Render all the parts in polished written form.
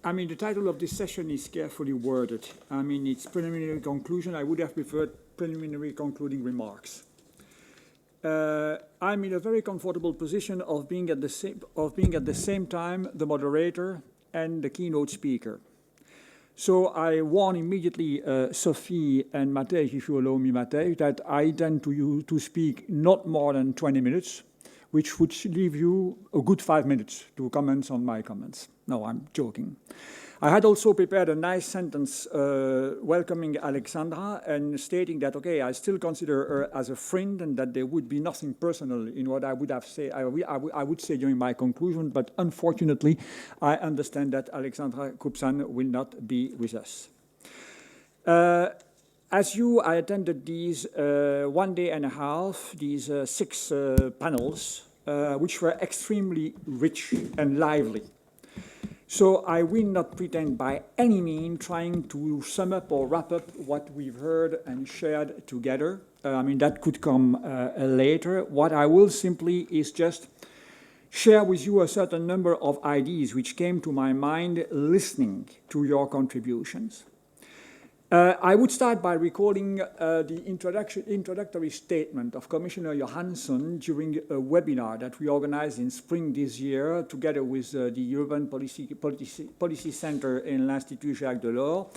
I mean, the title of this session is carefully worded. I mean, it's preliminary conclusion. I would have preferred preliminary concluding remarks. I'm in a very comfortable position of being at the same time the moderator and the keynote speaker. So I warn immediately Sophie and Matej, if you allow me, Matej, that I intend to speak not more than 20 minutes, which would leave you a good 5 minutes to comment on my comments. No, I'm joking. I had also prepared a nice sentence welcoming Alexandra and stating that, okay, I still consider her as a friend and that there would be nothing personal in what I would have say. I would say during my conclusion, but unfortunately, I understand that Alexandra Kupsan will not be with us. As you, I attended these 1 day and a half, these 6 panels, which were extremely rich and lively. So I will not pretend by any means trying to sum up or wrap up what we've heard and shared together. I mean, that could come later. What I will simply is just share with you a certain number of ideas which came to my mind listening to your contributions. I would start by recalling the introductory statement of Commissioner Johansson during a webinar that we organized in spring this year together with the European Policy Center in l'Institut Jacques Delors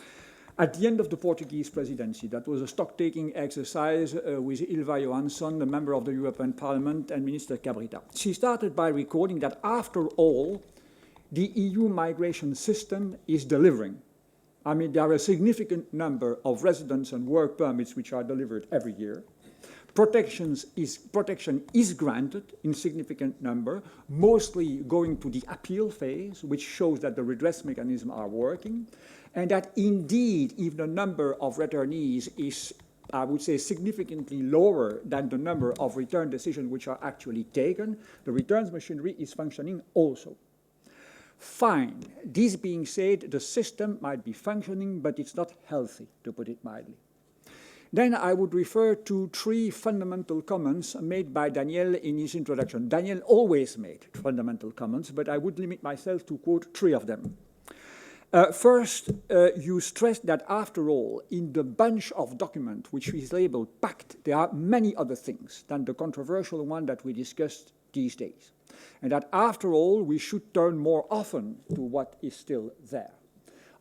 at the end of the Portuguese presidency. That was a stock-taking exercise with Ylva Johansson, a member of the European Parliament, and Minister Cabrita. She started by recalling that after all, the EU migration system is delivering. I mean, there are a significant number of residence and work permits which are delivered every year. Protection is granted in significant number, mostly going to the appeal phase, which shows that the redress mechanisms are working, and that indeed, if the number of returnees is, I would say, significantly lower than the number of return decisions which are actually taken, the returns machinery is functioning also. Fine. This being said, the system might be functioning, but it's not healthy, to put it mildly. Then I would refer to 3 fundamental comments made by Daniel in his introduction. Daniel always made fundamental comments, but I would limit myself to quote 3 of them. First, you stressed that after all, in the bunch of documents which is labeled Pact, there are many other things than the controversial one that we discussed these days. And that after all, we should turn more often to what is still there.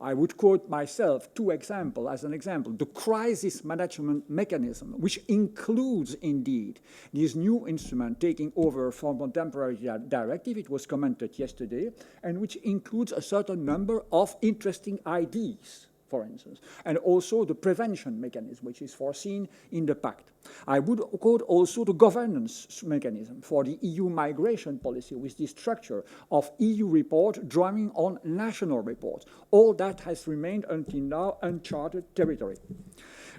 I would quote myself 2 examples as an example. The crisis management mechanism, which includes indeed this new instrument taking over from Complementary directive, it was commented yesterday, and which includes a certain number of interesting ideas, for instance, and also the prevention mechanism, which is foreseen in the Pact. I would quote also the governance mechanism for the EU migration policy with the structure of EU report drawing on national reports. All that has remained until now uncharted territory.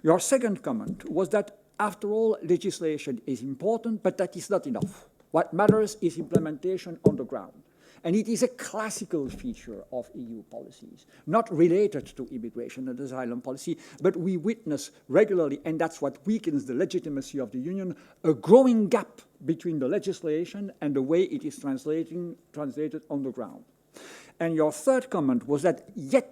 Your second comment was that, after all, legislation is important, but that is not enough. What matters is implementation on the ground. And it is a classical feature of EU policies, not related to immigration and asylum policy, but we witness regularly, and that's what weakens the legitimacy of the Union, a growing gap between the legislation and the way it is translated on the ground. And your third comment was that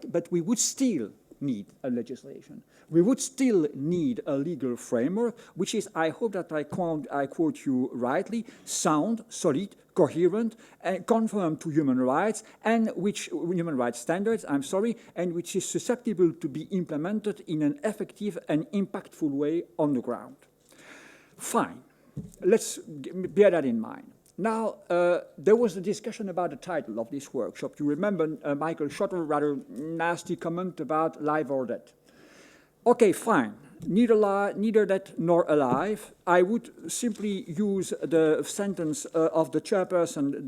but we would still need a legislation. We would still need a legal framework, which is, I hope that I quote you rightly, sound, solid, coherent, and conform to human rights, and human rights standards, and which is susceptible to be implemented in an effective and impactful way on the ground. Fine. Let's bear that in mind. Now, there was a discussion about the title of this workshop. You remember Michael Schotter's rather nasty comment about live or dead. Okay, fine. Neither dead nor alive. I would simply use the sentence of the chairperson,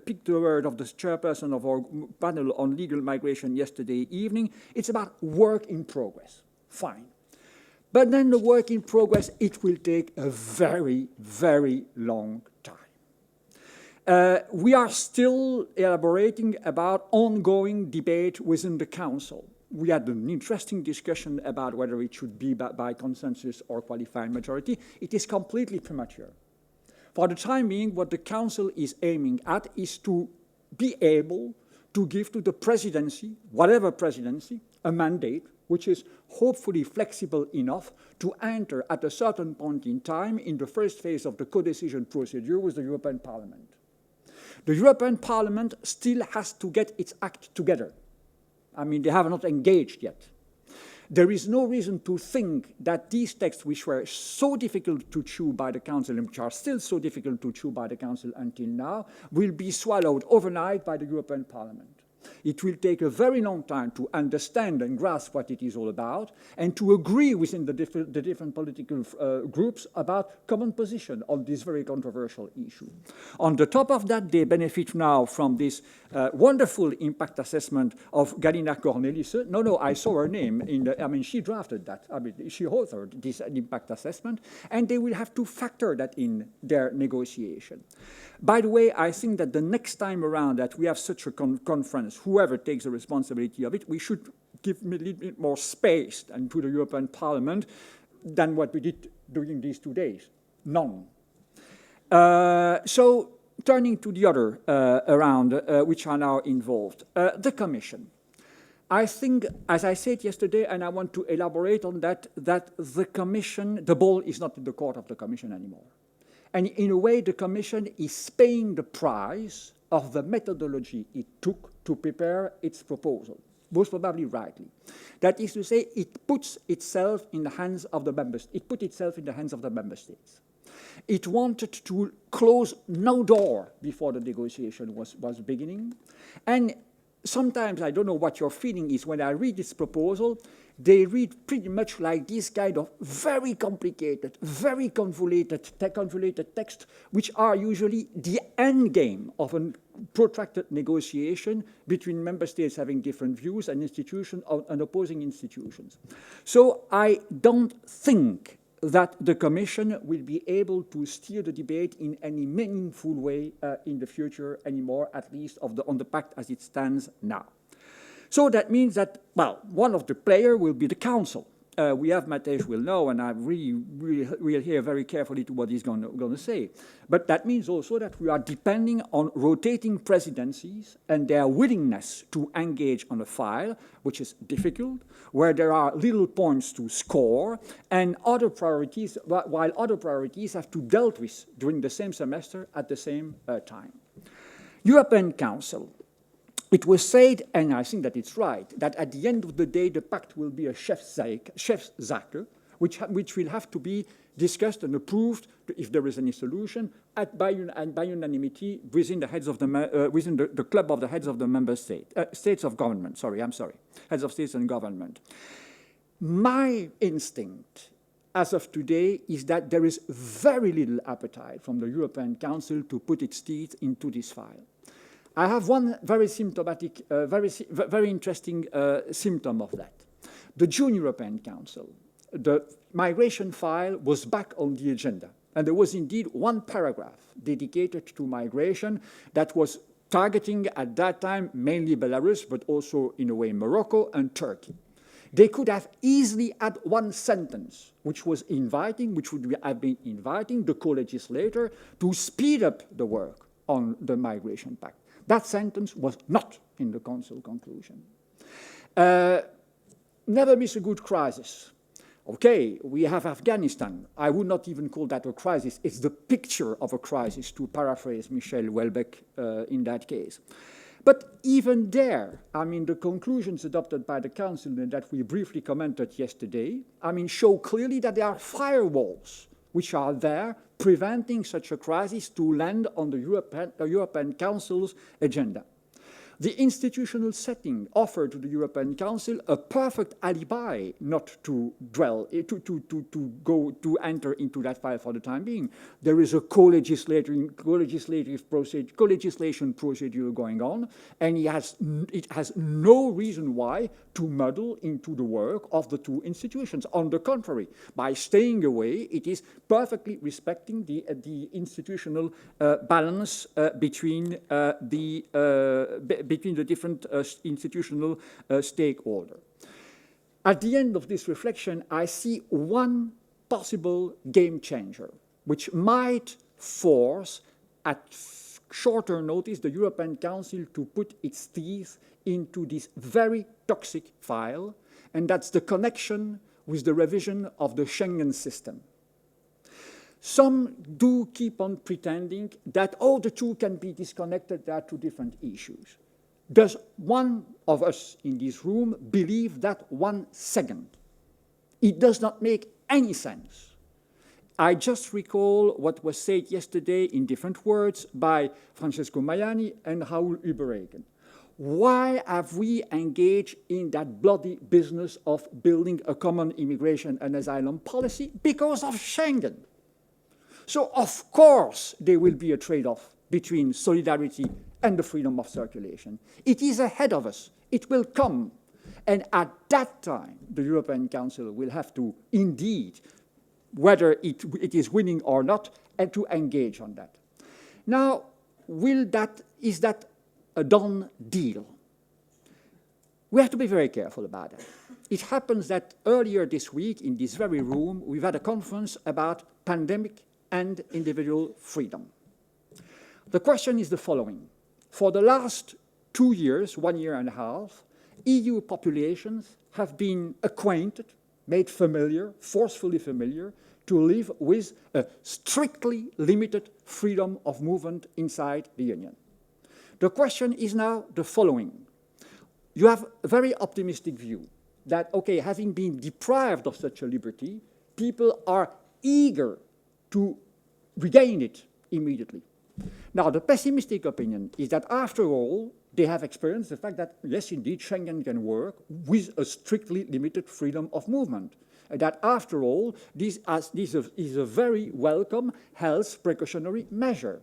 pick the word of the chairperson of our panel on legal migration yesterday evening. It's about work in progress. Fine. But then the work in progress, it will take a very, very long time. We are still elaborating about ongoing debate within the Council. We had an interesting discussion about whether it should be by consensus or qualified majority. It is completely premature. For the time being, what the Council is aiming at is to be able to give to the presidency, whatever presidency, a mandate which is hopefully flexible enough to enter at a certain point in time in the first phase of the co-decision procedure with the European Parliament. The European Parliament still has to get its act together. I mean, they have not engaged yet. There is no reason to think that these texts, which were so difficult to chew by the Council, and which are still so difficult to chew by the Council until now, will be swallowed overnight by the European Parliament. It will take a very long time to understand and grasp what it is all about, and to agree within the different political groups about common position on this very controversial issue. On the top of that, they benefit now from this wonderful impact assessment of Galina Cornelissen. No, I saw her name in the, I mean, she drafted that. I mean, she authored this impact assessment, and they will have to factor that in their negotiation. By the way, I think that the next time around that we have such a conference, whoever takes the responsibility of it, we should give a little bit more space and to the European Parliament than what we did during these 2 days. None. So turning to the other around which are now involved, the Commission. I think, as I said yesterday, and I want to elaborate on that, that the Commission, the ball is not in the court of the Commission anymore. And in a way, the Commission is paying the price of the methodology it took to prepare its proposal, most probably rightly. That is to say, it puts itself in the hands of the members. It put itself in the hands of the member states. It wanted to close no door before the negotiation was beginning. And sometimes, I don't know what your feeling is, when I read this proposal, they read pretty much like this kind of very complicated, very convoluted text, which are usually the end game of a protracted negotiation between member states having different views and institutions and opposing institutions. So I don't think that the Commission will be able to steer the debate in any meaningful way in the future anymore, at least on the Pact as it stands now. So that means that, well, one of the players will be the Council. We have Matej will know, and I really hear very carefully to what he's going to say. But that means also that we are depending on rotating presidencies and their willingness to engage on a file, which is difficult, where there are little points to score, and other priorities, while other priorities have to be dealt with during the same semester at the same time. European Council. It was said, and I think that it's right, that at the end of the day, the Pact will be a Chefsache, which will have to be discussed and approved, if there is any solution, by unanimity within the heads of within the club of the heads of the member states of government. Heads of states and government. My instinct, as of today, is that there is very little appetite from the European Council to put its teeth into this file. I have one very symptomatic, very interesting symptom of that. The June European Council, the migration file was back on the agenda. And there was indeed one paragraph dedicated to migration that was targeting at that time mainly Belarus, but also in a way Morocco and Turkey. They could have easily had one sentence, which would have been inviting the co-legislator to speed up the work on the migration pact. That sentence was not in the Council conclusion. Never miss a good crisis. Okay, we have Afghanistan. I would not even call that a crisis. It's the picture of a crisis, to paraphrase Michel Houellebecq in that case. But even there, I mean, the conclusions adopted by the Council that we briefly commented yesterday, I mean, show clearly that there are firewalls which are there preventing such a crisis to land on the European Council's agenda. The institutional setting offered to the European Council a perfect alibi not to enter into that file for the time being. There is a co-legislation procedure going on, and it has no reason why to muddle into the work of the two institutions. On the contrary, by staying away, it is perfectly respecting the institutional balance between the different institutional stakeholders. At the end of this reflection, I see one possible game changer, which might force at shorter notice the European Council to put its teeth into this very toxic file, and that's the connection with the revision of the Schengen system. Some do keep on pretending that, oh, the two can be disconnected, they are two different issues. Does one of us in this room believe that 1 second? It does not make any sense. I just recall what was said yesterday in different words by Francesco Maiani and Raoul Uberegen. Why have we engaged in that bloody business of building a common immigration and asylum policy? Because of Schengen. So of course there will be a trade-off between solidarity and the freedom of circulation. It is ahead of us. It will come. And at that time, the European Council will have to indeed, whether it is winning or not, and to engage on that. Now, is that a done deal? We have to be very careful about that. It happens that earlier this week, in this very room, we've had a conference about pandemic and individual freedom. The question is the following. For the last 2 years, 1 year and a half, EU populations have been acquainted, made familiar, forcefully familiar, to live with a strictly limited freedom of movement inside the Union. The question is now the following. You have a very optimistic view that, okay, having been deprived of such a liberty, people are eager to regain it immediately. Now, the pessimistic opinion is that, after all, they have experienced the fact that, yes, indeed, Schengen can work with a strictly limited freedom of movement. And that, after all, this is a very welcome health precautionary measure.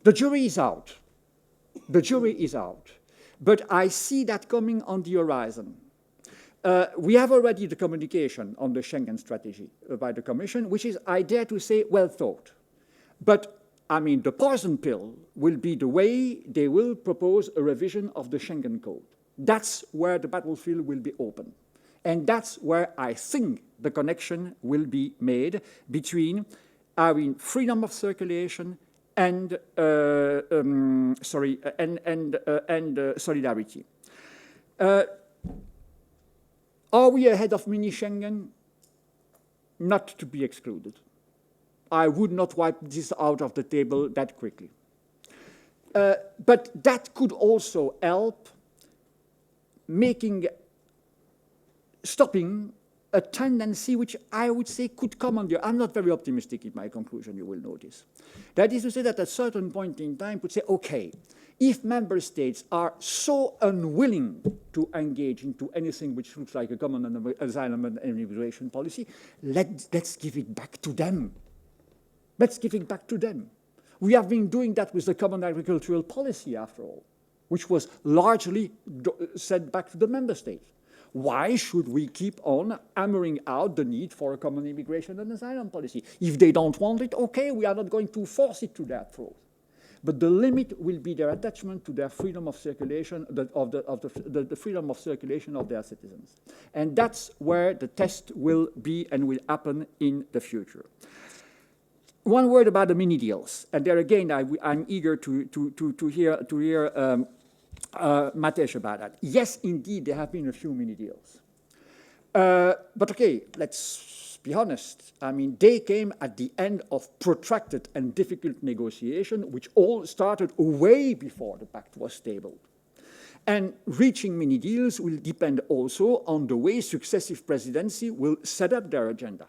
The jury is out. The jury is out. But I see that coming on the horizon. We have already the communication on the Schengen strategy by the Commission, which is, I dare to say, well thought. But I mean, the poison pill will be the way they will propose a revision of the Schengen Code. That's where the battlefield will be open. And that's where I think the connection will be made between freedom of circulation and solidarity. Are we ahead of mini Schengen? Not to be excluded. I would not wipe this out of the table that quickly. But that could also help stopping a tendency which I would say could come on the... I'm not very optimistic in my conclusion, you will notice. That is to say that at a certain point in time, would say, okay, if member states are so unwilling to engage into anything which looks like a common asylum and immigration policy, let's give it back to them. Let's give it back to them. We have been doing that with the common agricultural policy, after all, which was largely sent back to the member states. Why should we keep on hammering out the need for a common immigration and asylum policy? If they don't want it, okay, we are not going to force it to that throat. But the limit will be their attachment to their freedom of circulation, the freedom of circulation of their citizens. And that's where the test will be and will happen in the future. One word about the mini-deals, and there again, I'm eager to hear Matej about that. Yes, indeed, there have been a few mini-deals. But okay, let's be honest. I mean, they came at the end of protracted and difficult negotiation, which all started way before the Pact was tabled. And reaching mini-deals will depend also on the way successive presidency will set up their agenda.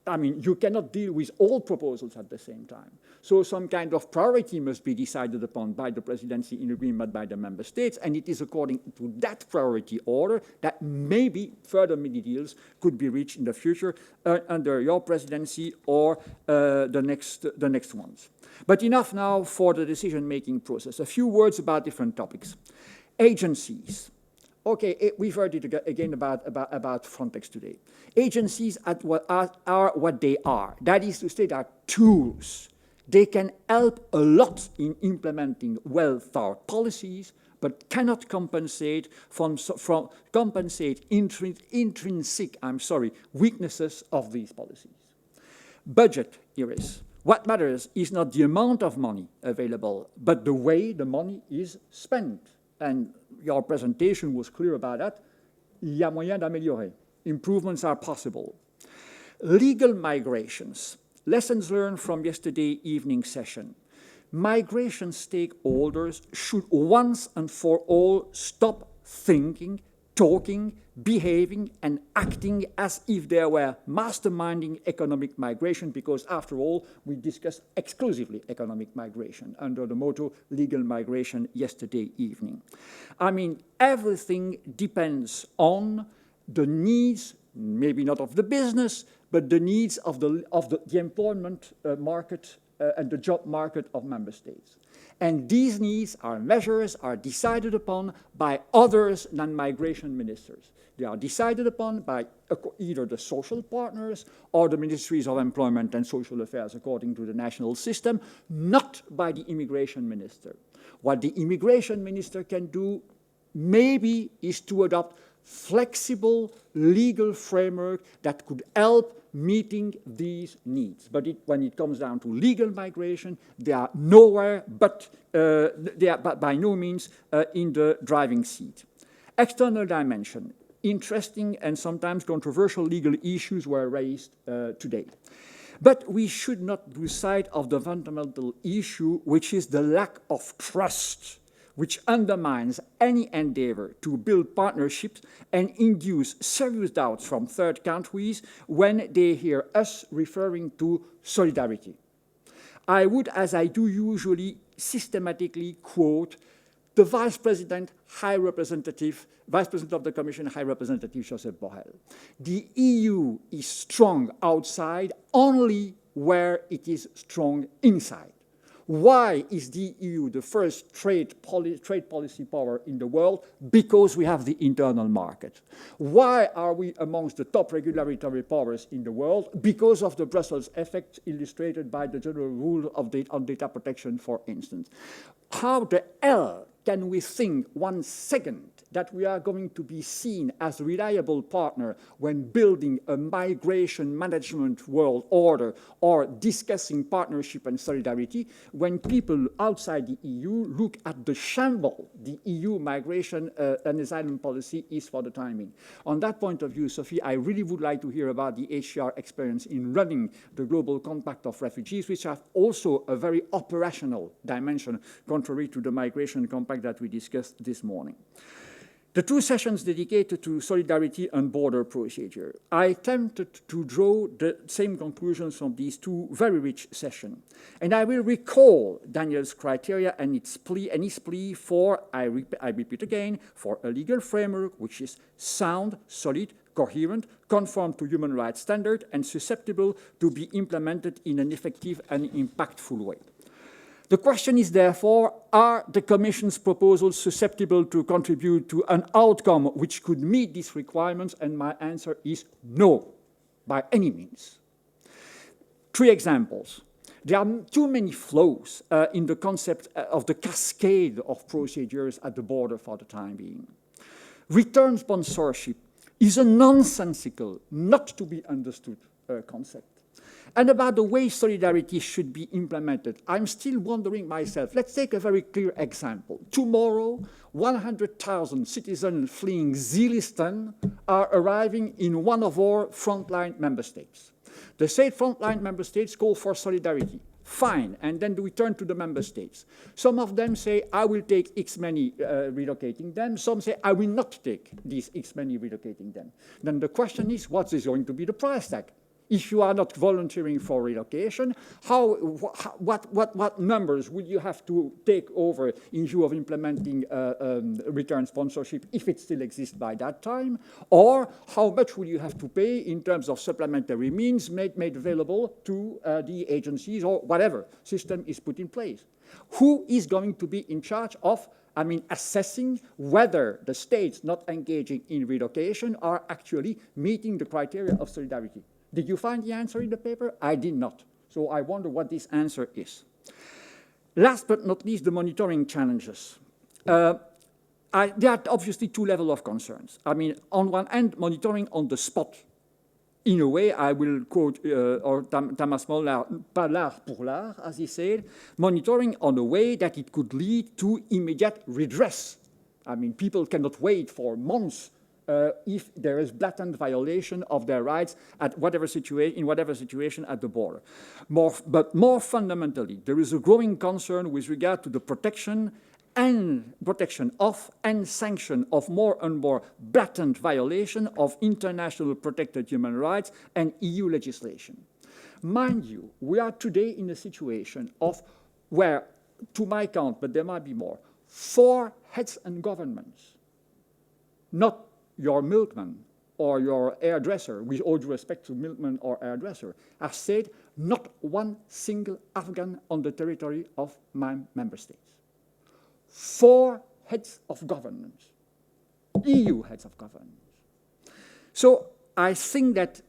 I mean, you cannot deal with all proposals at the same time. So some kind of priority must be decided upon by the presidency in agreement by the member states, and it is according to that priority order that maybe further mini-deals could be reached in the future under your presidency or the next ones. But enough now for the decision-making process. A few words about different topics. Agencies. Okay, we've heard it again about Frontex today. Agencies are what they are. That is to say, they are tools. They can help a lot in implementing well-thought policies, but cannot compensate intrinsic weaknesses of these policies. Budget, Iris. What matters is not the amount of money available, but the way the money is spent. And your presentation was clear about that. Il y a moyen d'améliorer. Improvements are possible. Legal migrations. Lessons learned from yesterday evening session. Migration stakeholders should once and for all stop thinking, talking, behaving, and acting as if they were masterminding economic migration, because after all, we discussed exclusively economic migration under the motto legal migration yesterday evening. I mean, everything depends on the needs, maybe not of the business, but the needs of the employment market and the job market of member states. And these needs are decided upon by others than migration ministers. They are decided upon by either the social partners or the ministries of employment and social affairs according to the national system, not by the immigration minister. What the immigration minister can do maybe is to adopt flexible legal framework that could help meeting these needs. But when it comes down to legal migration, they are nowhere but, they are by no means in the driving seat. External dimension. Interesting and sometimes controversial legal issues were raised today. But we should not lose sight of the fundamental issue, which is the lack of trust, which undermines any endeavor to build partnerships and induce serious doubts from third countries when they hear us referring to solidarity. I would, as I do usually, systematically quote the Vice President of the Commission, High Representative Josep Borrell. The EU is strong outside only where it is strong inside. Why is the EU the first trade policy power in the world? Because we have the internal market. Why are we amongst the top regulatory powers in the world? Because of the Brussels effect illustrated by the general rule on data protection, for instance. How the hell can we think 1 second that we are going to be seen as a reliable partner when building a migration management world order or discussing partnership and solidarity, when people outside the EU look at the shamble the EU migration and asylum policy is for the time being? On that point of view, Sophie, I really would like to hear about the HCR experience in running the Global Compact of Refugees, which have also a very operational dimension, contrary to the Migration Compact that we discussed this morning. The 2 sessions dedicated to solidarity and border procedure. I attempted to draw the same conclusions from these 2 very rich sessions. And I will recall Daniel's criteria and his plea for, I repeat again, for a legal framework which is sound, solid, coherent, conform to human rights standards, and susceptible to be implemented in an effective and impactful way. The question is therefore, are the Commission's proposals susceptible to contribute to an outcome which could meet these requirements? And my answer is no, by any means. 3 examples. There are too many flaws in the concept of the cascade of procedures at the border for the time being. Return sponsorship is a nonsensical, not to be understood concept. And about the way solidarity should be implemented, I'm still wondering myself. Let's take a very clear example. Tomorrow, 100,000 citizens fleeing Zilistan are arriving in one of our frontline member states. The said frontline member states call for solidarity. Fine, and then we turn to the member states. Some of them say, I will take X many relocating them. Some say, I will not take these X many relocating them. Then the question is, what is going to be the price tag? If you are not volunteering for relocation, what numbers would you have to take over in view of implementing return sponsorship if it still exists by that time? Or how much will you have to pay in terms of supplementary means made available to the agencies or whatever system is put in place? Who is going to be in charge of assessing whether the states not engaging in relocation are actually meeting the criteria of solidarity? Did you find the answer in the paper? I did not. So I wonder what this answer is. Last but not least, the monitoring challenges. There are obviously 2 levels of concerns. On one hand, monitoring on the spot in a way, I will quote Thomas Mollard, pas l'art pour l'art, as he said, monitoring on a way that it could lead to immediate redress. I mean, people cannot wait for months if there is blatant violation of their rights at in whatever situation at the border. But more fundamentally, there is a growing concern with regard to the protection of and sanction of more and more blatant violation of international protected human rights and EU legislation. Mind you, we are today in a situation of where, to my count, but there might be more, 4 heads and governments, not your milkman or your hairdresser, with all due respect to milkman or hairdresser, have said not one single Afghan on the territory of my member states. 4 heads of governments, EU heads of governments. So I think that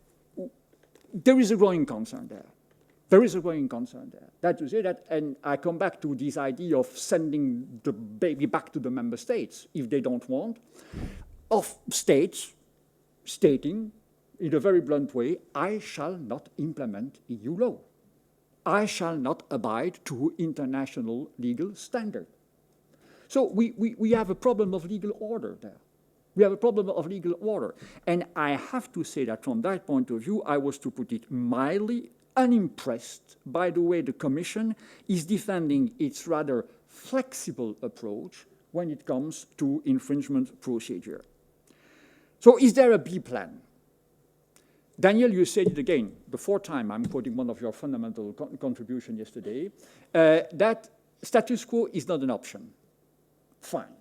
there is a growing concern there. There is a growing concern there. That to say that, and I come back to this idea of sending the baby back to the member states if they don't want, of states stating in a very blunt way, I shall not implement EU law. I shall not abide to international legal standard. So we have a problem of legal order there. We have a problem of legal order. And I have to say that from that point of view, I was, to put it mildly, unimpressed by the way the Commission is defending its rather flexible approach when it comes to infringement procedure. So is there a B plan? Daniel, you said it again, the 4th time, I'm quoting one of your fundamental contributions yesterday, that status quo is not an option. Fine.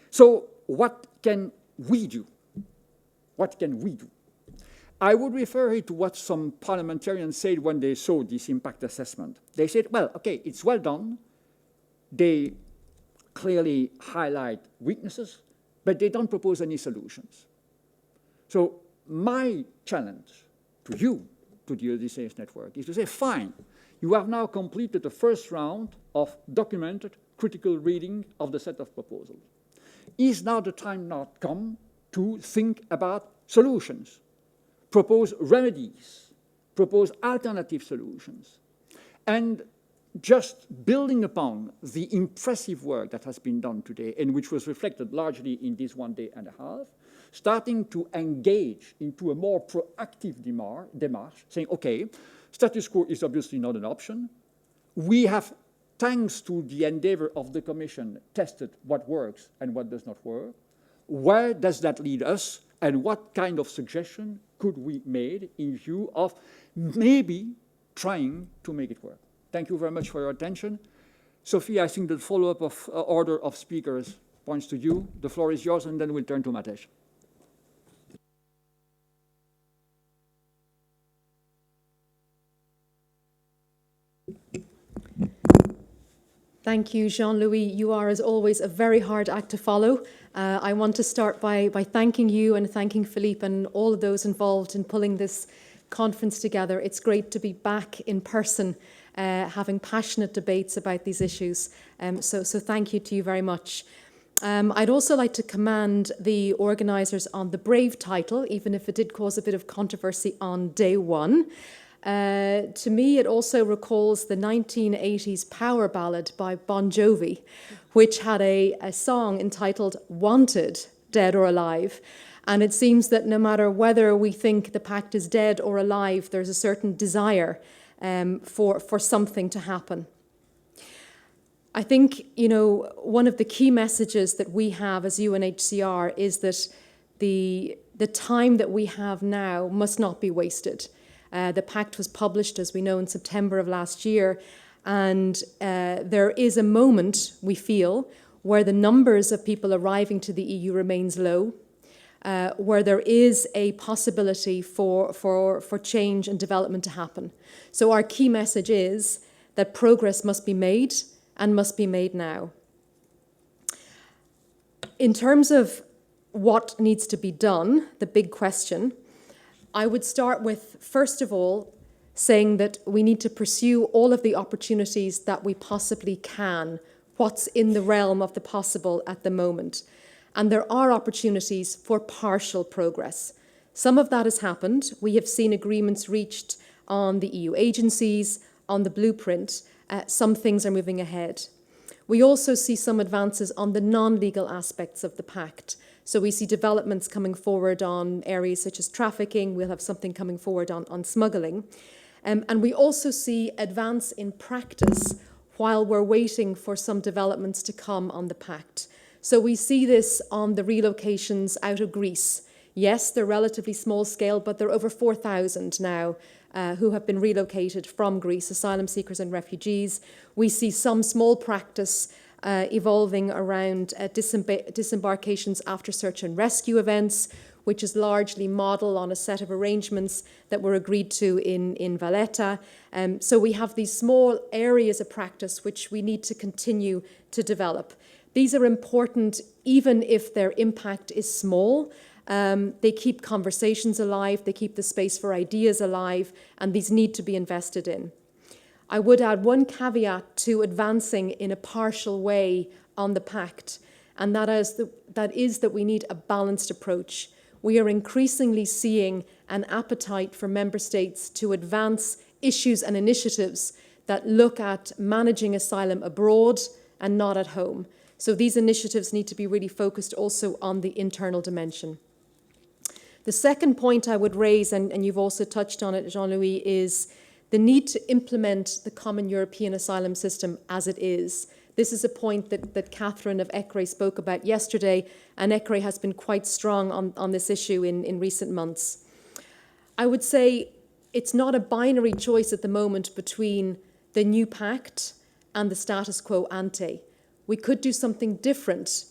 So what can we do? What can we do? I would refer to what some parliamentarians said when they saw this impact assessment. They said, well, okay, it's well done. They clearly highlight weaknesses, but they don't propose any solutions. So my challenge to you, to the Odysseus network, is to say, fine, you have now completed the first round of documented critical reading of the set of proposals. Is now the time not come to think about solutions, propose remedies, propose alternative solutions, and just building upon the impressive work that has been done today and which was reflected largely in this 1.5 days, starting to engage into a more proactive démarche, saying, okay, status quo is obviously not an option. We have, thanks to the endeavor of the Commission, tested what works and what does not work. Where does that lead us? And what kind of suggestion could we make in view of maybe trying to make it work? Thank you very much for your attention. Sophie, I think the follow-up of order of speakers points to you. The floor is yours, and then we'll turn to Matej. Thank you, Jean-Louis. You are, as always, a very hard act to follow. I want to start by thanking you and thanking Philippe and all of those involved in pulling this conference together. It's great to be back in person, having passionate debates about these issues. So thank you to you very much. I'd also like to commend the organisers on the brave title, even if it did cause a bit of controversy on day one. To me, it also recalls the 1980s power ballad by Bon Jovi, which had a song entitled Wanted, Dead or Alive. And it seems that no matter whether we think the pact is dead or alive, there's a certain desire for something to happen. I think, one of the key messages that we have as UNHCR is that the time that we have now must not be wasted. The pact was published, as we know, in September of last year, and there is a moment, we feel, where the numbers of people arriving to the EU remains low, where there is a possibility for change and development to happen. So our key message is that progress must be made and must be made now. In terms of what needs to be done, the big question, I would start with, first of all, saying that we need to pursue all of the opportunities that we possibly can, what's in the realm of the possible at the moment. And there are opportunities for partial progress. Some of that has happened. We have seen agreements reached on the EU agencies, on the blueprint. Some things are moving ahead. We also see some advances on the non-legal aspects of the Pact. So we see developments coming forward on areas such as trafficking. We'll have something coming forward on smuggling. And we also see advance in practice while we're waiting for some developments to come on the Pact. So we see this on the relocations out of Greece. Yes, they're relatively small scale, but there are over 4,000 now who have been relocated from Greece, asylum seekers and refugees. We see some small practice evolving around disembarkations after search and rescue events, which is largely modelled on a set of arrangements that were agreed to in Valletta. So we have these small areas of practice which we need to continue to develop. These are important even if their impact is small. They keep conversations alive, they keep the space for ideas alive, and these need to be invested in. I would add one caveat to advancing in a partial way on the Pact, and that is that we need a balanced approach. We are increasingly seeing an appetite for member states to advance issues and initiatives that look at managing asylum abroad and not at home. So these initiatives need to be really focused also on the internal dimension. The second point I would raise, and you've also touched on it, Jean-Louis, is the need to implement the common European asylum system as it is. This is a point that Catherine of ECRE spoke about yesterday, and ECRE has been quite strong on this issue in recent months. I would say it's not a binary choice at the moment between the new pact and the status quo ante. We could do something different.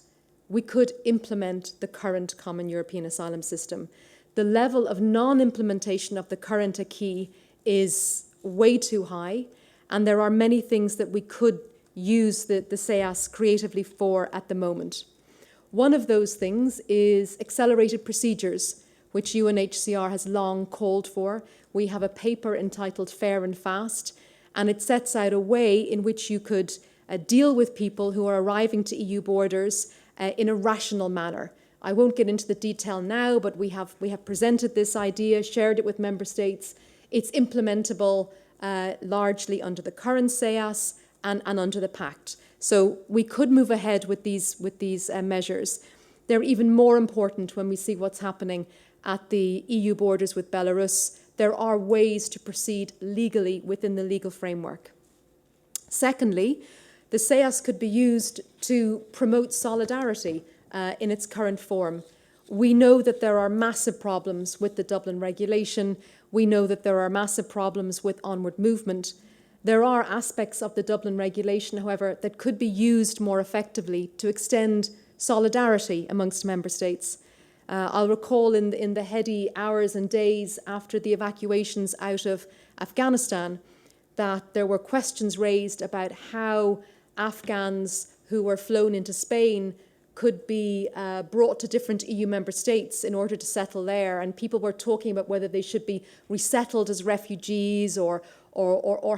We could implement the current common European asylum system. The level of non-implementation of the current acquis is way too high, and there are many things that we could use the SEAS creatively for at the moment. One of those things is accelerated procedures, which UNHCR has long called for. We have a paper entitled Fair and Fast, and it sets out a way in which you could deal with people who are arriving to EU borders in a rational manner. I won't get into the detail now, but we have presented this idea, shared it with member states. It's implementable largely under the current SEAS and under the Pact. So we could move ahead with these measures. They're even more important when we see what's happening at the EU borders with Belarus. There are ways to proceed legally within the legal framework. Secondly, the SEAS could be used to promote solidarity in its current form. We know that there are massive problems with the Dublin regulation. We know that there are massive problems with onward movement. There are aspects of the Dublin regulation, however, that could be used more effectively to extend solidarity amongst member states. I'll recall in the heady hours and days after the evacuations out of Afghanistan that there were questions raised about how Afghans who were flown into Spain could be brought to different EU member states in order to settle there. And people were talking about whether they should be resettled as refugees or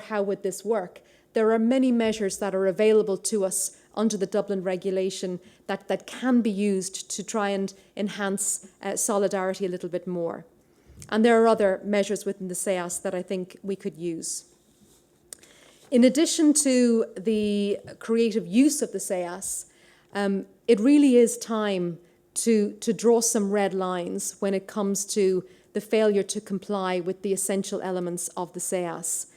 how would this work. There are many measures that are available to us under the Dublin regulation that can be used to try and enhance solidarity a little bit more. And there are other measures within the SEAS that I think we could use. In addition to the creative use of the SEAS, it really is time to draw some red lines when it comes to the failure to comply with the essential elements of the SEAS.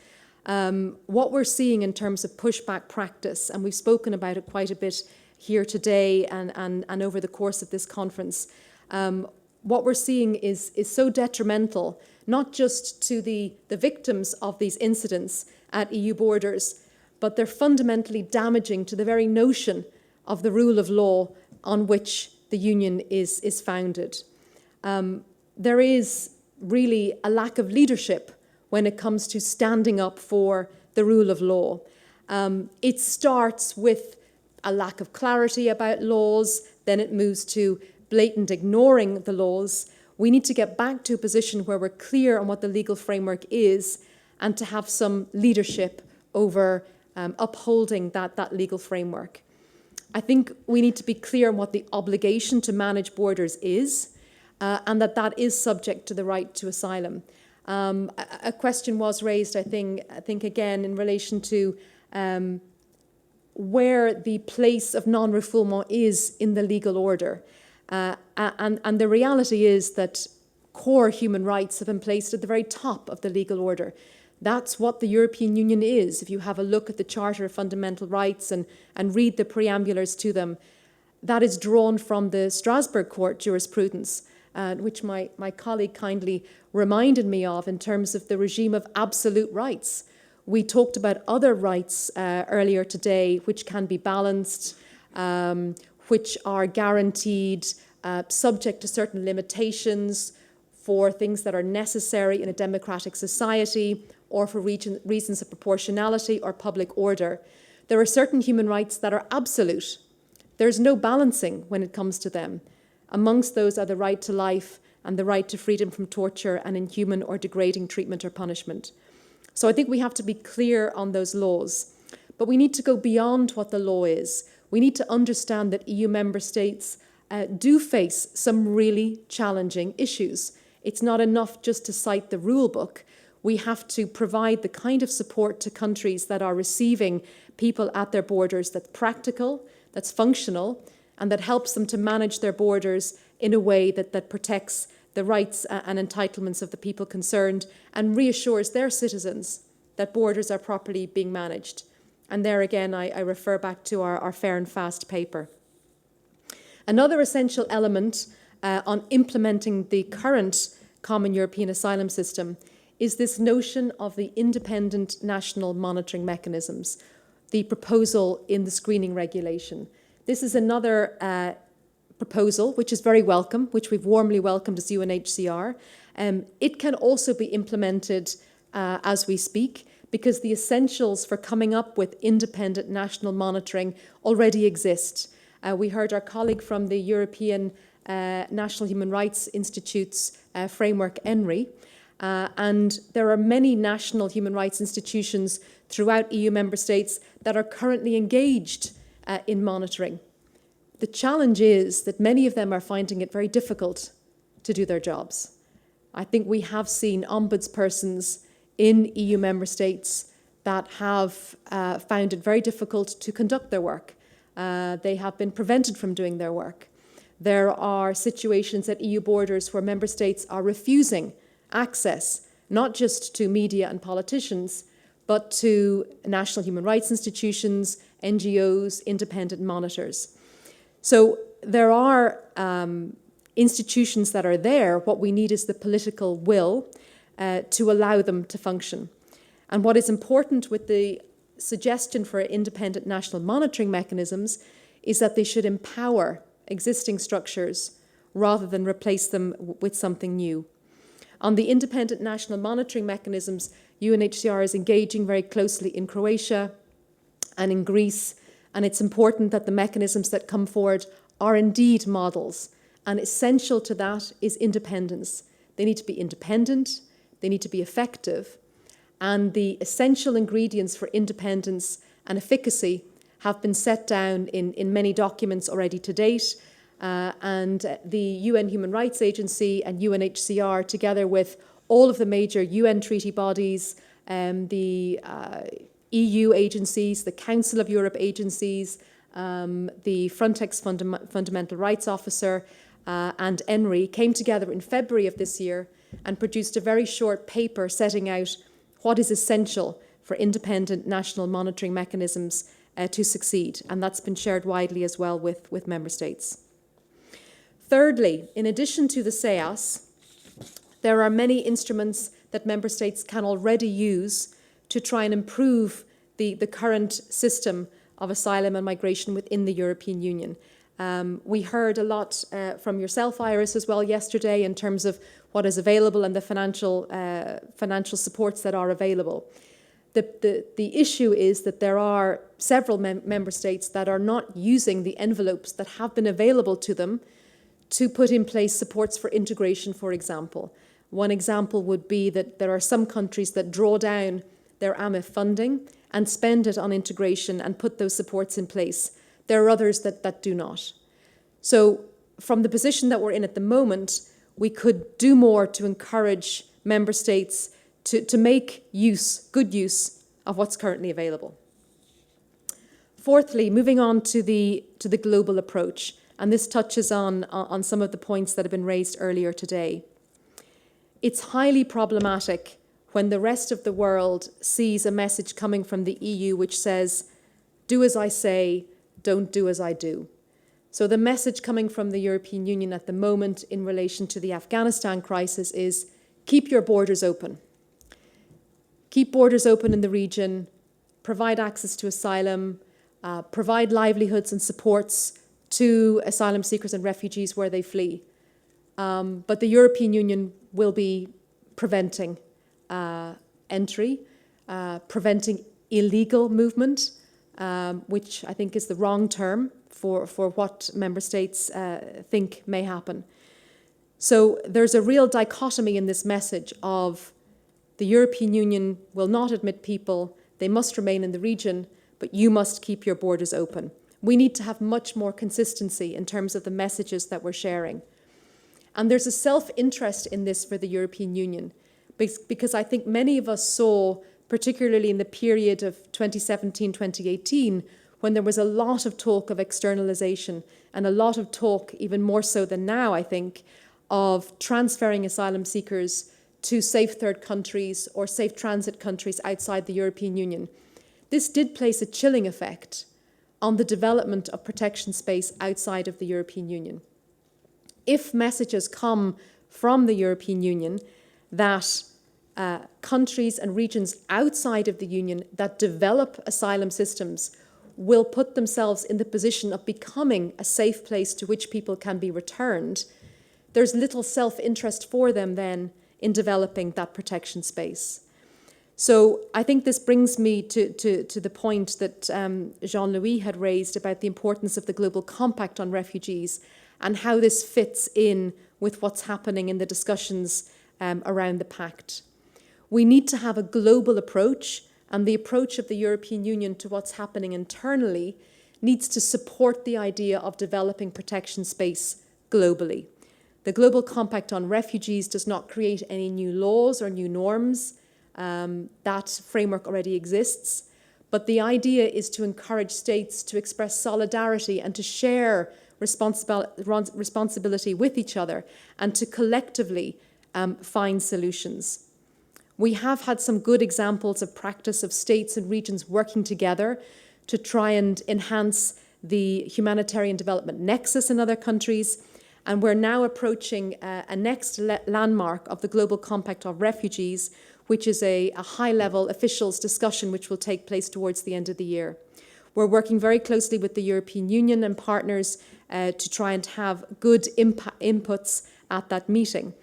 What we're seeing in terms of pushback practice, and we've spoken about it quite a bit here today and over the course of this conference, what we're seeing is so detrimental, not just to the victims of these incidents at EU borders, but they're fundamentally damaging to the very notion of the rule of law on which the Union is founded. There is really a lack of leadership when it comes to standing up for the rule of law. It starts with a lack of clarity about laws, then it moves to blatant ignoring the laws. We need to get back to a position where we're clear on what the legal framework is and to have some leadership over upholding that legal framework. I think we need to be clear on what the obligation to manage borders is, and that is subject to the right to asylum. A question was raised, I think again, in relation to where the place of non-refoulement is in the legal order. And the reality is that core human rights have been placed at the very top of the legal order. That's what the European Union is. If you have a look at the Charter of Fundamental Rights and read the preambulars to them, that is drawn from the Strasbourg Court jurisprudence, which my colleague kindly reminded me of in terms of the regime of absolute rights. We talked about other rights earlier today, which can be balanced, which are guaranteed, subject to certain limitations for things that are necessary in a democratic society or for reasons of proportionality or public order. There are certain human rights that are absolute. There's no balancing when it comes to them. Amongst those are the right to life and the right to freedom from torture and inhuman or degrading treatment or punishment. So I think we have to be clear on those laws. But we need to go beyond what the law is. We need to understand that EU member states do face some really challenging issues. It's not enough just to cite the rule book. We have to provide the kind of support to countries that are receiving people at their borders that's practical, that's functional, and that helps them to manage their borders in a way that protects the rights and entitlements of the people concerned and reassures their citizens that borders are properly being managed. And there again, I refer back to our Fair and Fast paper. Another essential element on implementing the current Common European Asylum System is this notion of the independent national monitoring mechanisms, the proposal in the screening regulation. This is another proposal which is very welcome, which we've warmly welcomed as UNHCR. It can also be implemented as we speak, because the essentials for coming up with independent national monitoring already exist. We heard our colleague from the European National Human Rights Institute's framework, ENRI, and there are many national human rights institutions throughout EU member states that are currently engaged in monitoring. The challenge is that many of them are finding it very difficult to do their jobs. I think we have seen ombudspersons in EU member states that have found it very difficult to conduct their work. They have been prevented from doing their work. There are situations at EU borders where member states are refusing access, not just to media and politicians, but to national human rights institutions, NGOs, independent monitors. So there are institutions that are there. What we need is the political will to allow them to function. And what is important with the suggestion for independent national monitoring mechanisms is that they should empower existing structures rather than replace them with something new. On the independent national monitoring mechanisms, UNHCR is engaging very closely in Croatia and in Greece, and it's important that the mechanisms that come forward are indeed models, and essential to that is independence. They need to be independent, they need to be effective, and the essential ingredients for independence and efficacy have been set down in many documents already to date, and the UN Human Rights Agency and UNHCR, together with all of the major UN treaty bodies, the EU agencies, the Council of Europe agencies, the Frontex Fundamental Rights Officer, and ENRI came together in February of this year and produced a very short paper setting out what is essential for independent national monitoring mechanisms to succeed. And that's been shared widely as well with member states. Thirdly, in addition to the SEAS, there are many instruments that member states can already use to try and improve the current system of asylum and migration within the European Union. We heard a lot from yourself, Iris, as well yesterday in terms of what is available and the financial supports that are available. The issue is that there are several member states that are not using the envelopes that have been available to them to put in place supports for integration, for example. One example would be that there are some countries that draw down their AMIF funding and spend it on integration and put those supports in place. There are others that do not. So from the position that we're in at the moment, we could do more to encourage member states to make good use of what's currently available. Fourthly, moving on to the global approach, and this touches on some of the points that have been raised earlier today. It's highly problematic when the rest of the world sees a message coming from the EU which says, do as I say, don't do as I do. So the message coming from the European Union at the moment in relation to the Afghanistan crisis is keep your borders open. Keep borders open in the region, provide access to asylum, provide livelihoods and supports to asylum seekers and refugees where they flee. But the European Union will be preventing entry, preventing illegal movement, which I think is the wrong term for what member states think may happen. So there's a real dichotomy in this message of the European Union will not admit people, they must remain in the region, but you must keep your borders open. We need to have much more consistency in terms of the messages that we're sharing. And there's a self-interest in this for the European Union, because I think many of us saw, particularly in the period of 2017-2018, when there was a lot of talk of externalization and a lot of talk, even more so than now, I think, of transferring asylum seekers to safe third countries or safe transit countries outside the European Union. This did place a chilling effect on the development of protection space outside of the European Union. If messages come from the European Union that countries and regions outside of the Union that develop asylum systems will put themselves in the position of becoming a safe place to which people can be returned, there's little self-interest for them then in developing that protection space. So I think this brings me to the point that Jean-Louis had raised about the importance of the Global Compact on refugees and how this fits in with what's happening in the discussions around the Pact. We need to have a global approach, and the approach of the European Union to what's happening internally needs to support the idea of developing protection space globally. The Global Compact on Refugees does not create any new laws or new norms. That framework already exists. But the idea is to encourage states to express solidarity and to share responsibility with each other and to collectively find solutions. We have had some good examples of practice of states and regions working together to try and enhance the humanitarian development nexus in other countries. And we're now approaching a next landmark of the Global Compact of Refugees, which is a high-level officials discussion which will take place towards the end of the year. We're working very closely with the European Union and partners to try and have good inputs at that meeting.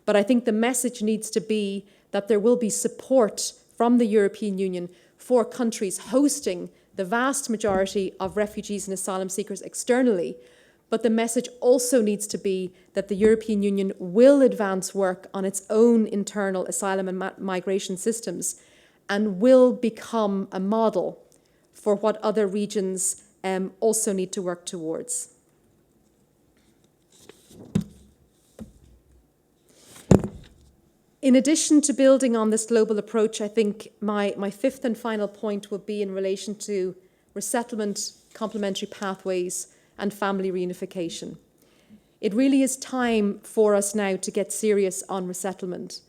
But I think the message needs to be that there will be support from the European Union for countries hosting the vast majority of refugees and asylum seekers externally. But the message also needs to be that the European Union will advance work on its own internal asylum and migration systems and will become a model for what other regions also need to work towards. In addition to building on this global approach, I think my fifth and final point will be in relation to resettlement, complementary pathways, and family reunification. It really is time for us now to get serious on resettlement.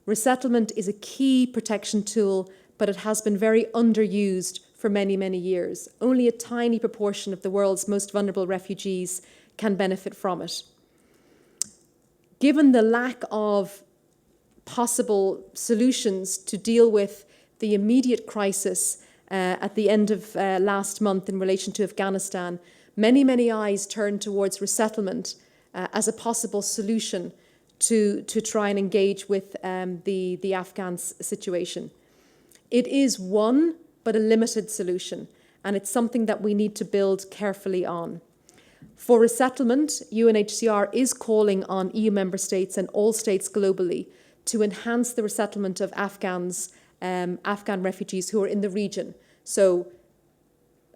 Resettlement is a key protection tool, but it has been very underused for many, many years. Only a tiny proportion of the world's most vulnerable refugees can benefit from it. Given the lack of possible solutions to deal with the immediate crisis at the end of last month in relation to Afghanistan, many, many eyes turn towards resettlement as a possible solution to try and engage with the Afghan situation. It is one, but a limited solution, and it's something that we need to build carefully on. For resettlement, UNHCR is calling on EU member states and all states globally to enhance the resettlement of Afghan refugees who are in the region. So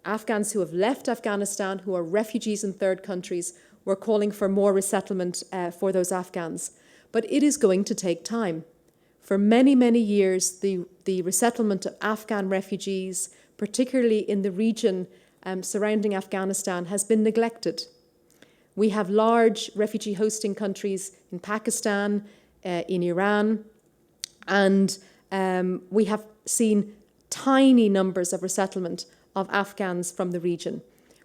Afghans who have left Afghanistan, who are refugees in third countries, we're calling for more resettlement for those Afghans. But it is going to take time. For many, many years, the resettlement of Afghan refugees, particularly in the region surrounding Afghanistan, has been neglected. We have large refugee hosting countries in Pakistan, in Iran, and we have seen tiny numbers of resettlement of Afghans from the region.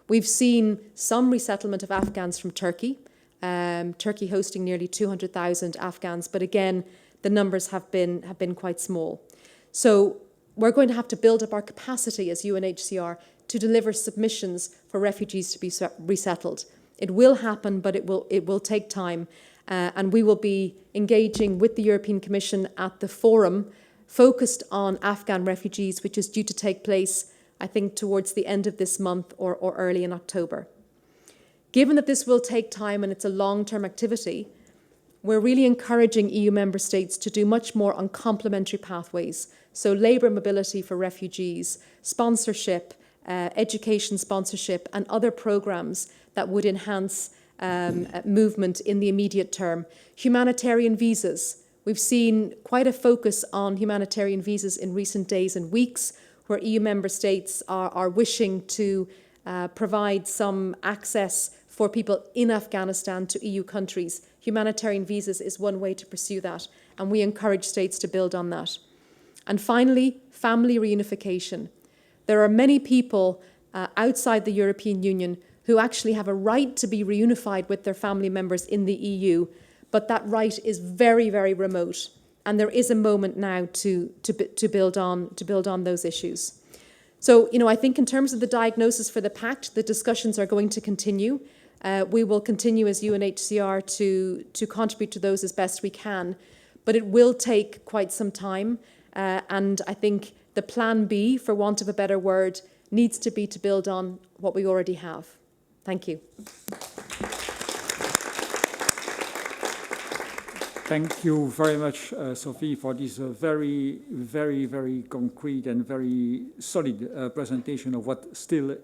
We've seen some resettlement of Afghans from Turkey, Turkey hosting nearly 200,000 Afghans, but again, the numbers have been quite small. So we're going to have to build up our capacity as UNHCR to deliver submissions for refugees to be resettled. It will happen, but it will take time, and we will be engaging with the European Commission at the forum focused on Afghan refugees, which is due to take place, I think, towards the end of this month or early in October. Given that this will take time and it's a long-term activity, we're really encouraging EU member states to do much more on complementary pathways, so labour mobility for refugees, sponsorship, education sponsorship, and other programmes that would enhance movement in the immediate term. Humanitarian visas. We've seen quite a focus on humanitarian visas in recent days and weeks, where EU member states are wishing to provide some access for people in Afghanistan to EU countries. Humanitarian visas is one way to pursue that, and we encourage states to build on that. And finally, family reunification. There are many people outside the European Union who actually have a right to be reunified with their family members in the EU, but that right is very, very remote. And there is a moment now to build on those issues. So, I think in terms of the diagnosis for the Pact, the discussions are going to continue. We will continue as UNHCR to contribute to those as best we can, but it will take quite some time. And I think the plan B, for want of a better word, needs to be to build on what we already have. Thank you. Thank you very much, Sophie, for this very, very, very concrete and very solid presentation of what still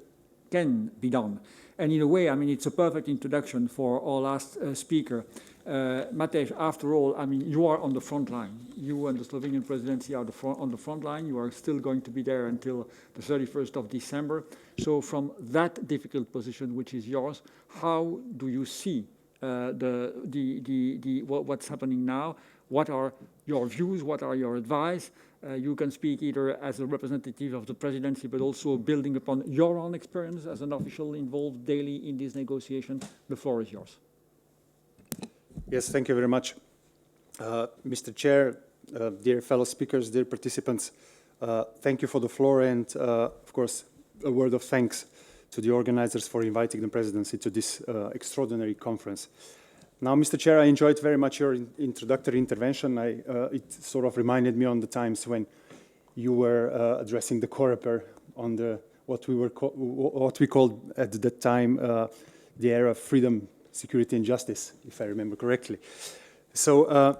can be done. And in a way, it's a perfect introduction for our last speaker. Matej, after all, you are on the front line. You and the Slovenian presidency are on the front line. You are still going to be there until the 31st of December. So from that difficult position, which is yours, how do you see what's happening now? What are your views? What are your advice? You can speak either as a representative of the presidency, but also building upon your own experience as an official involved daily in this negotiation. The floor is yours. Yes, thank you very much. Mr. Chair, dear fellow speakers, dear participants, thank you for the floor, and of course, a word of thanks to the organizers for inviting the presidency to this extraordinary conference. Now, Mr. Chair, I enjoyed very much your introductory intervention. It sort of reminded me on the times when you were addressing the Coreper on what we called at that time the era of freedom, security and justice, if I remember correctly. So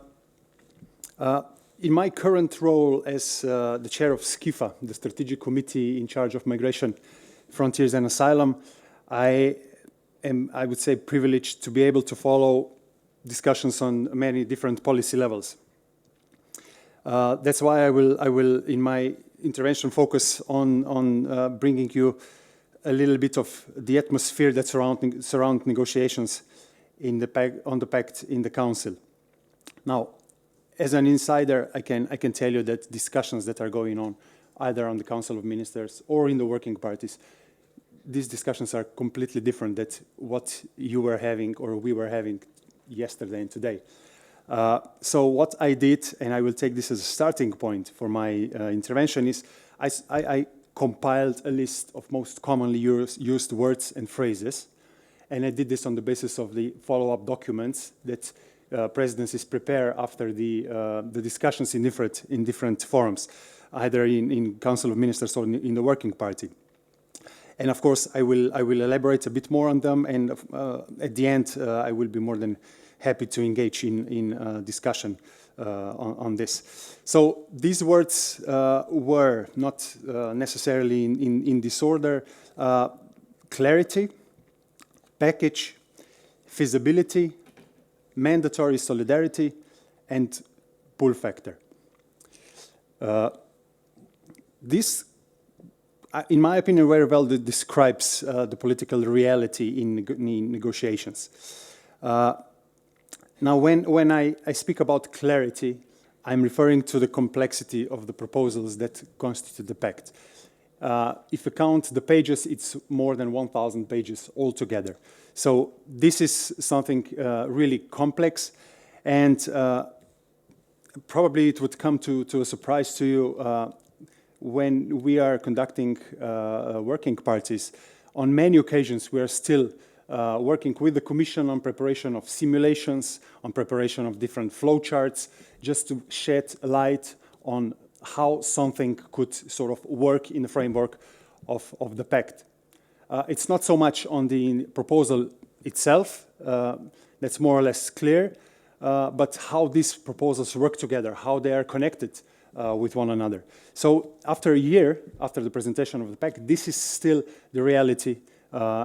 in my current role as the chair of SCIFA, the Strategic Committee in charge of Migration, Frontiers and Asylum, I would say, privileged to be able to follow discussions on many different policy levels. That's why I will in my intervention focus on bringing you a little bit of the atmosphere that surround negotiations on the Pact in the Council. Now, as an insider, I can tell you that discussions that are going on either on the Council of Ministers or in the working parties, these discussions are completely different than what you were having or we were having yesterday and today. So what I did, and I will take this as a starting point for my intervention, is I compiled a list of most commonly used words and phrases, and I did this on the basis of the follow-up documents that presidencies prepare after the discussions in different forums, either in Council of Ministers or in the Working Party. And of course, I will elaborate a bit more on them, and at the end, I will be more than happy to engage in discussion on this. So these words were not necessarily in this order: clarity, package, feasibility, mandatory solidarity, and pull factor. This, in my opinion, very well describes the political reality in negotiations. Now, when I speak about clarity, I'm referring to the complexity of the proposals that constitute the pact. If you count the pages, it's more than 1,000 pages altogether. So this is something really complex, and probably it would come to a surprise to you when we are conducting working parties. On many occasions, we are still working with the Commission on preparation of simulations, on preparation of different flowcharts, just to shed light on how something could sort of work in the framework of the pact. It's not so much on the proposal itself, that's more or less clear, but how these proposals work together, how they are connected with one another. So after a year, after the presentation of the pact, this is still the reality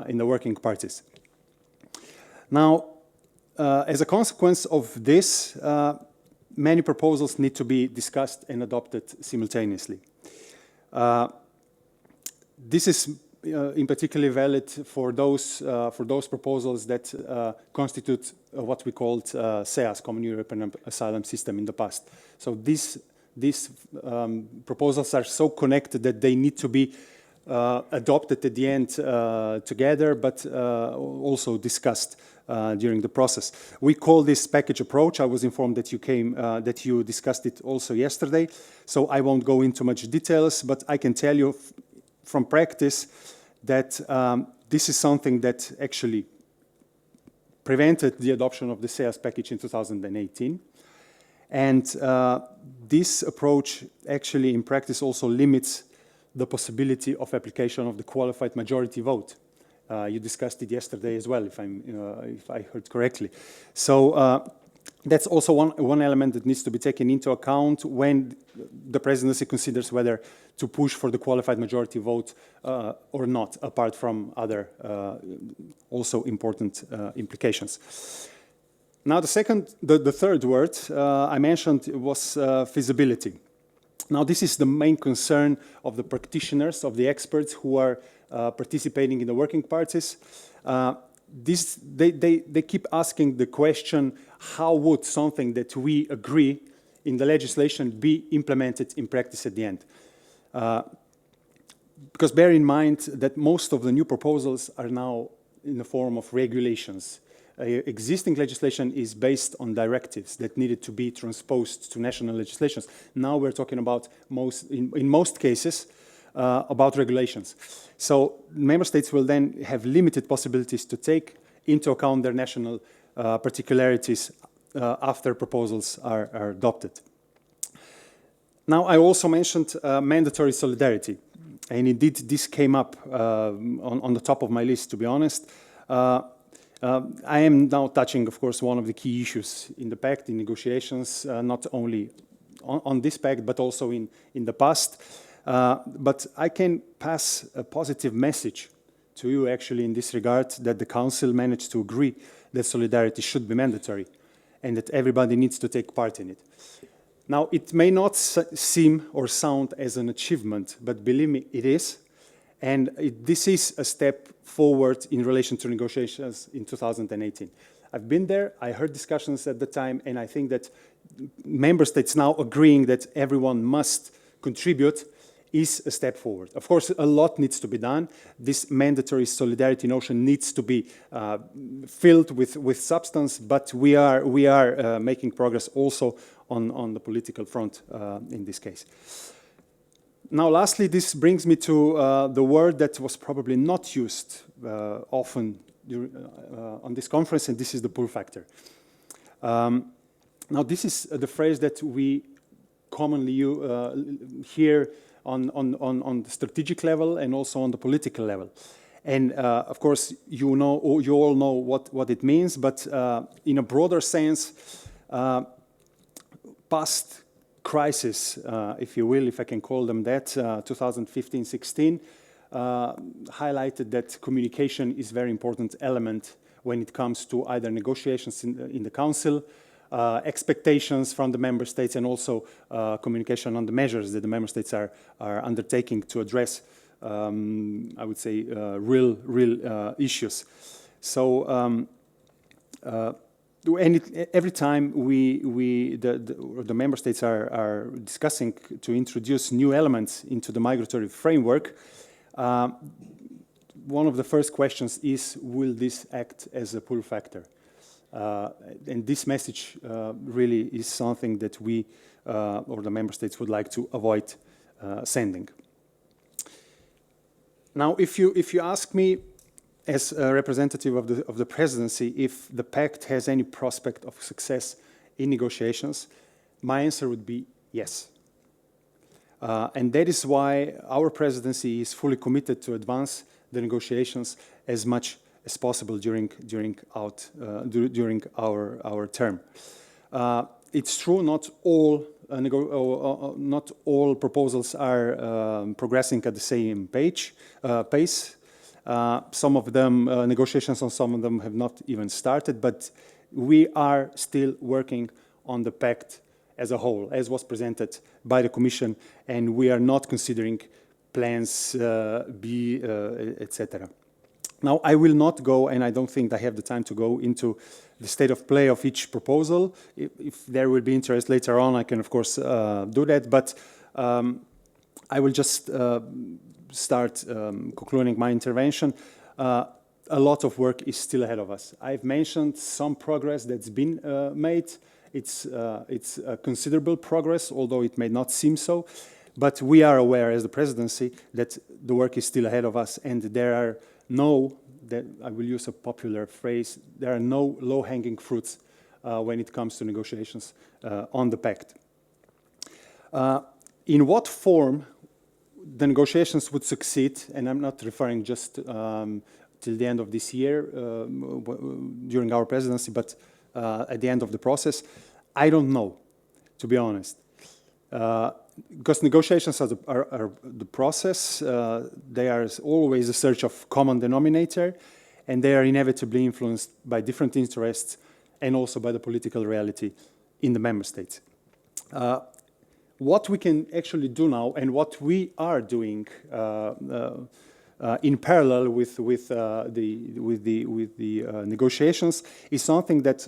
in the working parties. Now, as a consequence of this, many proposals need to be discussed and adopted simultaneously. This is in particular valid for those proposals that constitute what we called CEAS, Common European Asylum System, in the past. So these proposals are so connected that they need to be adopted at the end together, but also discussed during the process. We call this package approach. I was informed that you discussed it also yesterday, so I won't go into much details, but I can tell you from practice that this is something that actually prevented the adoption of the CEAS package in 2018. And this approach actually in practice also limits the possibility of application of the qualified majority vote. You discussed it yesterday as well, if I heard correctly. So that's also one element that needs to be taken into account when the presidency considers whether to push for the qualified majority vote or not, apart from other also important implications. Now, the third word I mentioned was feasibility. Now, this is the main concern of the practitioners, of the experts who are participating in the working parties. They keep asking the question, how would something that we agree in the legislation be implemented in practice at the end? Because bear in mind that most of the new proposals are now in the form of regulations. Existing legislation is based on directives that needed to be transposed to national legislations. Now we're talking about, in most cases, about regulations. So member states will then have limited possibilities to take into account their national particularities after proposals are adopted. Now, I also mentioned mandatory solidarity, and indeed this came up on the top of my list, to be honest. I am now touching, of course, one of the key issues in the pact, in negotiations, not only on this pact, but also in the past. But I can pass a positive message to you, actually, in this regard, that the Council managed to agree that solidarity should be mandatory and that everybody needs to take part in it. Now, it may not seem or sound as an achievement, but believe me, it is. And this is a step forward in relation to negotiations in 2018. I've been there, I heard discussions at the time, and I think that member states now agreeing that everyone must contribute is a step forward. Of course, a lot needs to be done. This mandatory solidarity notion needs to be filled with substance, but we are making progress also on the political front in this case. Now, lastly, this brings me to the word that was probably not used often on this conference, and this is the pull factor. Now, this is the phrase that we commonly hear on the strategic level and also on the political level. And of course, you all know what it means, but in a broader sense, past crisis, if you will, if I can call them that, 2015-16, highlighted that communication is a very important element when it comes to either negotiations in the Council, expectations from the Member States, and also communication on the measures that the Member States are undertaking to address, I would say, real issues. So every time the Member States are discussing to introduce new elements into the migratory framework, one of the first questions is, will this act as a pull factor? And this message really is something that we or the Member States would like to avoid sending. Now, if you ask me, as a representative of the presidency, if the Pact has any prospect of success in negotiations, my answer would be yes. And that is why our presidency is fully committed to advance the negotiations as much as possible during our term. It's true, not all proposals are progressing at the same pace. Some of them, negotiations on some of them have not even started, but we are still working on the Pact as a whole, as was presented by the Commission, and we are not considering plans B, etc. Now, I will not go, and I don't think I have the time to go into the state of play of each proposal. If there will be interest later on, I can, of course, do that, but I will just start concluding my intervention. A lot of work is still ahead of us. I've mentioned some progress that's been made. It's considerable progress, although it may not seem so. But we are aware as the presidency that the work is still ahead of us, and there are no, I will use a popular phrase, there are no low-hanging fruits when it comes to negotiations on the Pact. In what form the negotiations would succeed, and I'm not referring just till the end of this year during our presidency, but at the end of the process, I don't know, to be honest. Because negotiations are the process, they are always a search of common denominator, and they are inevitably influenced by different interests and also by the political reality in the Member States. What we can actually do now, and what we are doing in parallel with the negotiations, is something that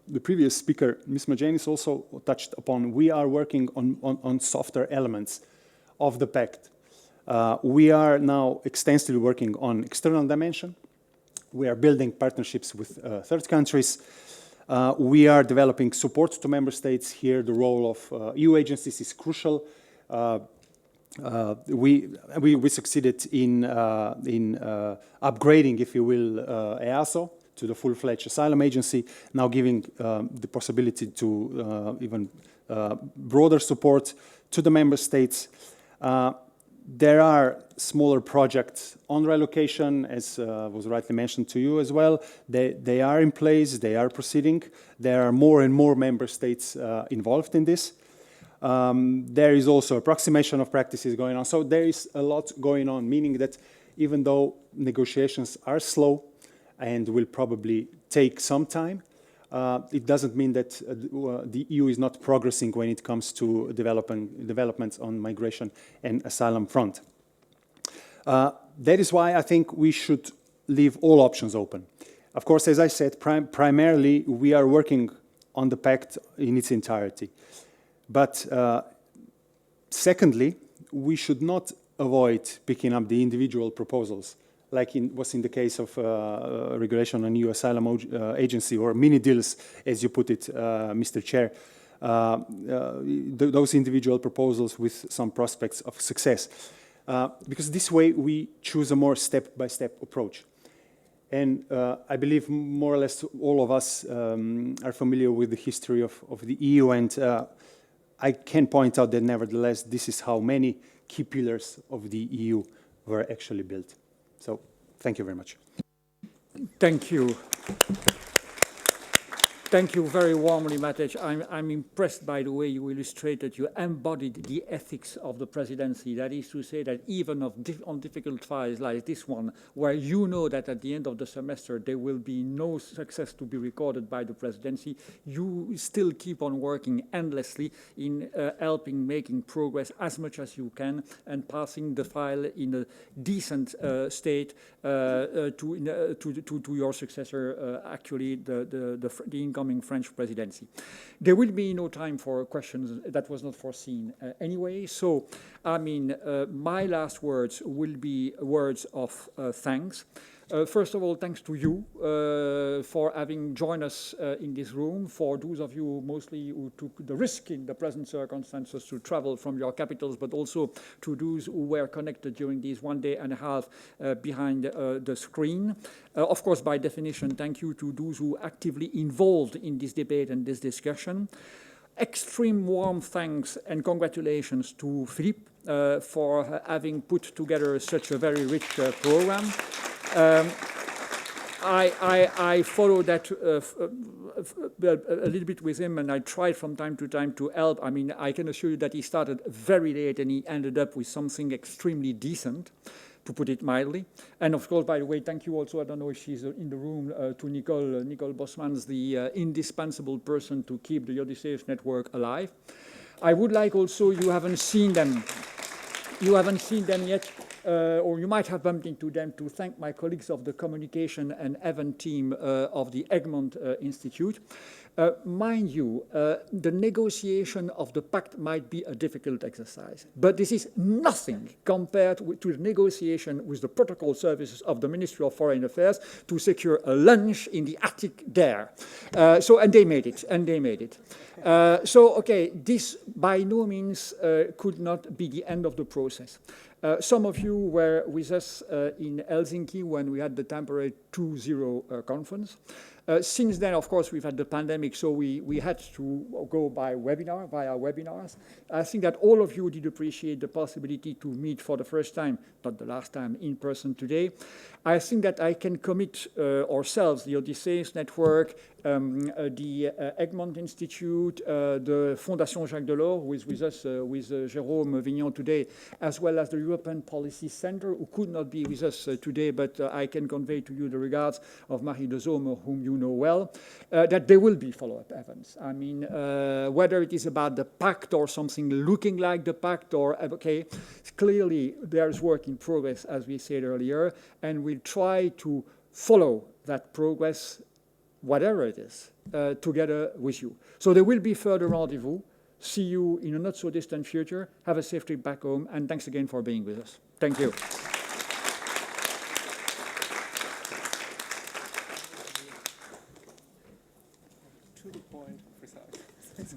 the previous speaker, Ms. Magennis, also touched upon. We are working on softer elements of the Pact. We are now extensively working on external dimension. We are building partnerships with third countries. We are developing support to Member States. Here, the role of EU agencies is crucial. We succeeded in upgrading, if you will, EASO to the full-fledged asylum agency, now giving the possibility to even broader support to the Member States. There are smaller projects on relocation, as was rightly mentioned to you as well. They are in place, they are proceeding. There are more and more Member States involved in this. There is also approximation of practices going on. So there is a lot going on, meaning that even though negotiations are slow and will probably take some time, it doesn't mean that the EU is not progressing when it comes to developments on migration and asylum front. That is why I think we should leave all options open. Of course, as I said, primarily we are working on the Pact in its entirety. But secondly, we should not avoid picking up the individual proposals, like was in the case of regulation on EU Asylum Agency, or Minideals, as you put it, Mr. Chair. Those individual proposals with some prospects of success. Because this way we choose a more step-by-step approach. And I believe more or less all of us are familiar with the history of the EU, and I can point out that nevertheless this is how many key pillars of the EU were actually built. So, thank you very much. Thank you. Thank you very warmly, Matej. I'm impressed by the way you illustrated, you embodied the ethics of the presidency. That is to say that even on difficult files like this one, where you know that at the end of the semester there will be no success to be recorded by the presidency, you still keep on working endlessly in helping making progress as much as you can and passing the file in a decent state to your successor, actually the incoming French presidency. There will be no time for questions. That was not foreseen anyway. So, I mean, my last words will be words of thanks. First of all, thanks to you for having joined us in this room, for those of you mostly who took the risk in the present circumstances to travel from your capitals, but also to those who were connected during these 1.5 days behind the screen. Of course, by definition, thank you to those who actively involved in this debate and this discussion. Extreme warm thanks and congratulations to Philippe for having put together such a very rich program. I follow that a little bit with him, and I tried from time to time to help. I mean, I can assure you that he started very late and he ended up with something extremely decent, to put it mildly. And of course, by the way, thank you also, I don't know if she's in the room, to Nicole Bosmans, the indispensable person to keep the Odysseus network alive. I would like also, you haven't seen them yet, or you might have bumped into them, to thank my colleagues of the communication and event team of the Egmont Institute. Mind you, the negotiation of the Pact might be a difficult exercise, but this is nothing compared to the negotiation with the protocol services of the Ministry of Foreign Affairs to secure a lunch in the attic there. And they made it. Okay, this by no means could not be the end of the process. Some of you were with us in Helsinki when we had the temporary 2.0 conference. Since then, of course, we've had the pandemic, so we had to go via webinars. I think that all of you did appreciate the possibility to meet for the first time, not the last time, in person today. I think that I can commit ourselves, the Odysseus Network, the Egmont Institute, the Fondation Jacques Delors, who is with us, with Jérôme Vignon today, as well as the European Policy Center, who could not be with us today, but I can convey to you the regards of Marie de Zomer, whom you know well, that there will be follow-up events. I mean, whether it is about the Pact or something looking like the Pact, or, okay, clearly there's work in progress, as we said earlier, and we'll try to follow that progress, whatever it is, together with you. So there will be further rendezvous. See you in a not so distant future. Have a safe trip back home, and thanks again for being with us. Thank you. To the point, precise.